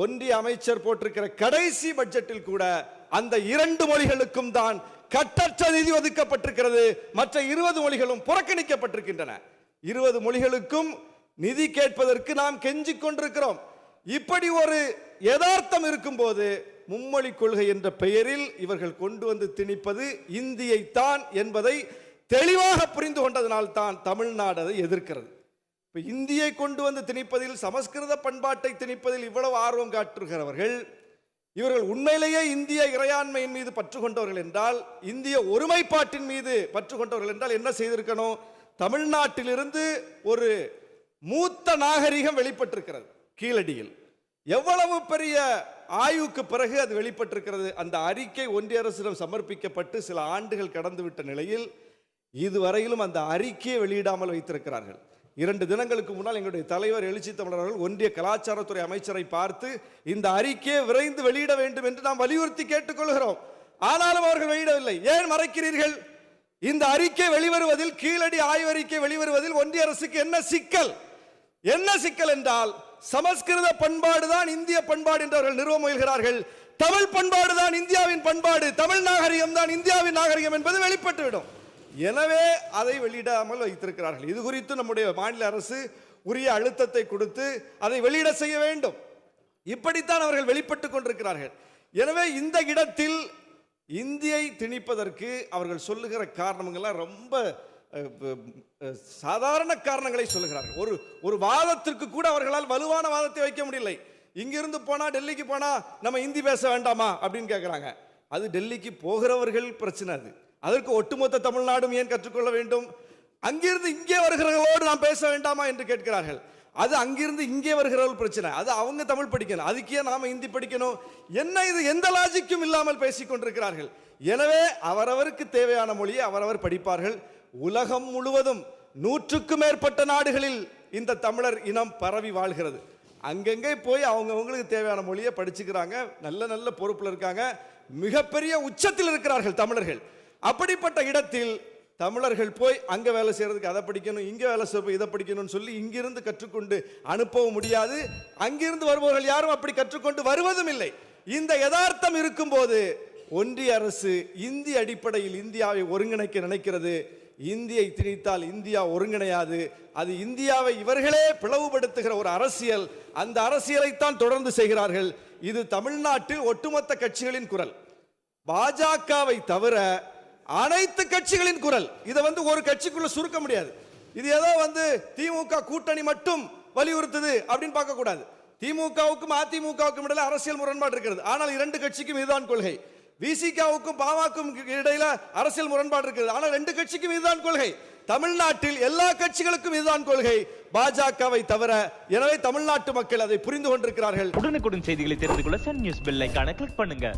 ஒன்றிய அமைச்சர் போட்டிருக்கிற கடைசி பட்ஜெட்டில் கூட அந்த 2 மொழிகளுக்கும் தான் கட்டற்ற நிதி ஒதுக்கப்பட்டிருக்கிறது. மற்ற 20 மொழிகளும் புறக்கணிக்கப்பட்டிருக்கின்றன. 20 மொழிகளுக்கும் நிதி கேட்பதற்கு நாம் கெஞ்சிக் கொண்டிருக்கிறோம். இப்படி ஒரு யதார்த்தம் இருக்கும்போது மும்மொழி கொள்கை என்ற பெயரில் இவர்கள் கொண்டு வந்து திணிப்பது இந்தியை தான் என்பதை தெளிவாக புரிந்து கொண்டதனால் தான் தமிழ்நாடு அதை எதிர்க்கிறது. இப்ப இந்தியை கொண்டு வந்து திணிப்பதில், சமஸ்கிருத பண்பாட்டை திணிப்பதில் இவ்வளவு ஆர்வம் காட்டுகிறவர்கள், இவர்கள் உண்மையிலேயே இந்திய இறையாண்மையின் மீது பற்று கொண்டவர்கள் என்றால், இந்திய ஒருமைப்பாட்டின் மீது பற்று கொண்டவர்கள் என்றால் என்ன செய்திருக்கணும்? தமிழ்நாட்டிலிருந்து ஒரு மூத்த நாகரிகம் வெளிப்பட்டிருக்கிறது. கீழடியில் எவ்வளவு பெரிய ஆய்வுக்கு பிறகு அது வெளிப்பட்டிருக்கிறது. அந்த அறிக்கை ஒன்றிய அரசிடம் சமர்ப்பிக்கப்பட்டு சில ஆண்டுகள் கடந்துவிட்ட நிலையில் இதுவரையிலும் அந்த அறிக்கையை வெளியிடாமல் வைத்திருக்கிறார்கள். 2 தினங்களுக்கு முன்னால் எங்களுடைய தலைவர் எழுச்சி தமிழர்கள் ஒன்றிய கலாச்சாரத்துறை அமைச்சரை பார்த்து இந்த அறிக்கையை விரைந்து வெளியிட வேண்டும் என்று நாம் வலியுறுத்தி கேட்டுக்கொள்கிறோம். ஆனாலும் அவர்கள் வெளியிடவில்லை. ஏன் மறைக்கிறீர்கள்? இந்த அறிக்கை வெளிவருவதில், கீழடி ஆய்வறிக்கை வெளிவருவதில் ஒன்றிய அரசுக்கு என்ன சிக்கல்? என்ன சிக்கல் என்றால், சமஸ்கிருத பண்பாடு தான் இந்திய பண்பாடு என்று அவர்கள் நிறுவ முயல்கிறார்கள். தமிழ் பண்பாடு தான் இந்தியாவின் பண்பாடு, தமிழ் நாகரிகம் தான் இந்தியாவின் நாகரிகம் என்பது வெளிப்பட்டுவிடும். எனவே அதை வெளியிடாமல் வைத்திருக்கிறார்கள். இது குறித்து நம்முடைய மாநில அரசு உரிய அழுத்தத்தை கொடுத்து அதை வெளியிட செய்ய வேண்டும். இப்படித்தான் அவர்கள் வெளிப்பட்டுக் கொண்டிருக்கிறார்கள். எனவே இந்த இடத்தில் இந்தியை திணிப்பதற்கு அவர்கள் சொல்லுகிற காரணங்கள்லாம் ரொம்ப சாதாரண காரணங்களை சொல்லுகிறார்கள். ஒரு வாதத்திற்கு கூட அவர்களால் வலுவான வாதத்தை வைக்க முடியலை. இங்கிருந்து போனா, டெல்லிக்கு போனா நம்ம இந்தி பேச வேண்டாமா அப்படின்னு கேட்கிறாங்க. அது டெல்லிக்கு போகிறவர்கள் பிரச்சனை. அது அதற்கு ஒட்டுமொத்த தமிழ்நாடும் ஏன் கற்றுக்கொள்ள வேண்டும்? அங்கிருந்து இங்கே வருகிறவர்களோடு நாம் பேச வேண்டாமா என்று கேட்கிறார்கள். அது அங்கிருந்து இங்கே வருகிறவர்கள் பிரச்சனை. அது அவங்க தமிழ் படிக்கணும், அதுக்கே நாம இந்தி படிக்கணும். என்ன இது? எந்த லாஜிக்கும் இல்லாமல் பேசிக் கொண்டிருக்கிறார்கள். எனவே அவரவருக்கு தேவையான மொழியை அவரவர் படிப்பார்கள். உலகம் முழுவதும் 100க்கும் மேற்பட்ட நாடுகளில் இந்த தமிழர் இனம் பரவி வாழ்கிறது. அங்கங்கே போய் அவங்களுக்கு தேவையான மொழியை படிச்சுக்கிறாங்க. நல்ல நல்ல பொறுப்பில் இருக்காங்க. மிகப்பெரிய உச்சத்தில் இருக்கிறார்கள் தமிழர்கள். அப்படிப்பட்ட இடத்தில் தமிழர்கள் போய் அங்க வேலை செய்யறதுக்கு அதை படிக்கணும், இங்க வேலை செய்ய இதை படிக்கணும்னு சொல்லி இங்கிருந்து கற்றுக்கொண்டு அனுப்பவும் முடியாது. அங்கிருந்து வருபவர்கள் யாரும் அப்படி கற்றுக்கொண்டு வருவதும் இல்லை. இந்த யதார்த்தம் இருக்கும்போது ஒன்றிய அரசு இந்தி அடிப்படையில் இந்தியாவை ஒருங்கிணைக்க நினைக்கிறது. இந்தியை திணித்தால் இந்தியா ஒருங்கிணையாது. அது இந்தியாவை இவர்களே பிளவுபடுத்துகிற ஒரு அரசியல். அந்த அரசியலைத்தான் தொடர்ந்து செய்கிறார்கள். இது தமிழ்நாட்டில் ஒட்டுமொத்த கட்சிகளின் குரல், பாஜகவை தவிர அனைத்து கட்சிகளின் குரல். இதை ஒரு கட்சிக்குள்ள சுருக்க முடியாது. இது ஏதோ திமுக கூட்டணி மட்டும் வலியுறுத்துது அப்படின்னு பார்க்க கூடாது. திமுகவுக்கும் அதிமுகவுக்கும் இடையில அரசியல் முரண்பாடு இருக்கிறது. ஆனால் 2 கட்சிக்கும் இதுதான் கொள்கை. விசிகாவுக்கும் பாமகவுக்கும் இடையில அரசியல் முரண்பாடு இருக்கிறது. ஆனால் 2 கட்சிக்கும் இதுதான் கொள்கை. தமிழ்நாட்டில் எல்லா கட்சிகளுக்கும் இதுதான் கொள்கை, பாஜகவை தவிர. எனவே தமிழ்நாட்டு மக்கள் அதை புரிந்து கொண்டிருக்கிறார்கள். உடனுக்குடன் செய்திகளை தெரிந்து கொள்ள சன் நியூஸ் பெல் ஐகானை கிளிக் பண்ணுங்க.